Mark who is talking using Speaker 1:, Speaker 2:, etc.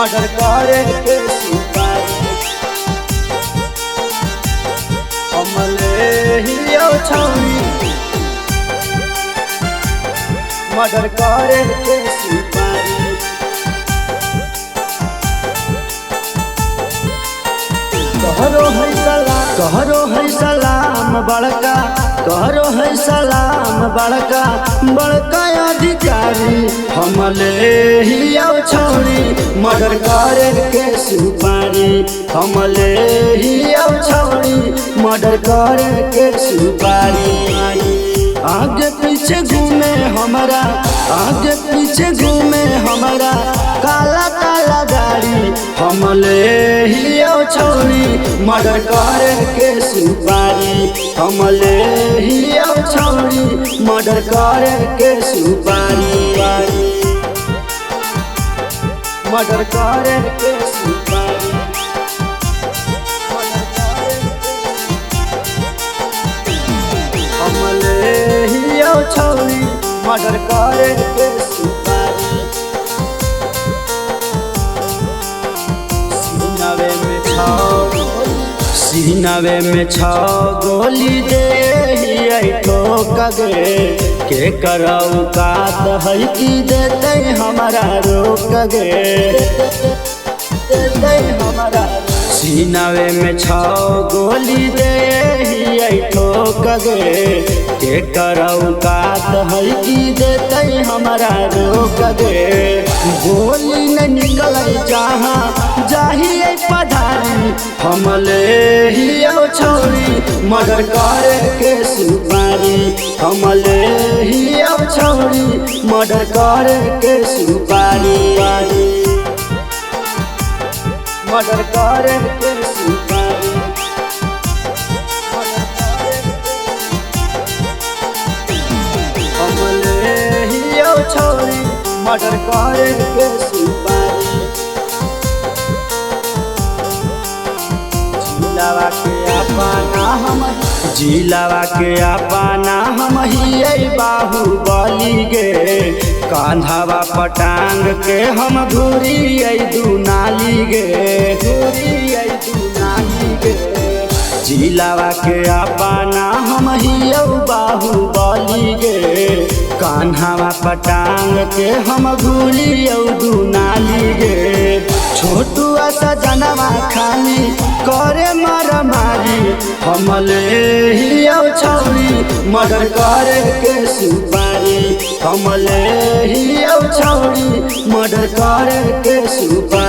Speaker 1: Murder करे के सुपारी हमले हियो छौरी मर्डर करे के सुपारी कहरो है सलाम बड़का कहरो है सलाम बड़का बड़का अधिकारी हमले हियो छौरी मर्डर करे के सुपारी हमले हियो छौरी मर्डर करे के सुपारी आगे पीछे घूमे हमारा आगे पीछे घूमे हमारा काला काला गाड़ी हमले हियो छौरी मर्डर करे के सुपारी हमले हियो छौरी मर्डर करे के सुपारी मर्डर करे के सुपारी हमले हियो छौरी मर्डर करे के सुपारी सीनावे में छौ गोली दे ठोक गे के करऊ कात है कि देते हमारा रोक गे हमारा सीनावे में छौ गोली दे ठोक गे के करऊ कात है कि देते हमारा रोक गे गोली न निकल जहाँ जाहिए पधारी हमले हियो छौरी मर्डर करे के सुपारी हमले हियो छौरी मर्डर करे के सुपारी मर्डर करे के सुपारी हमले हियो छौरी मर्डर करे के सुपारी जिलावा के अपना हम हिये बाहुबली गे कांधावा पटांग के हम घूरी दुनाली गे जिलावा के अपना हम हियो बाहुबली गे कान्हावा पटांग के हम घूरी दुनाली गे छोटू सजनवा खाली करे मारा मारी हमले हियो छौरी मर्डर करे के सुपारी हमले हियो छौरी मर्डर करे के सुपारी।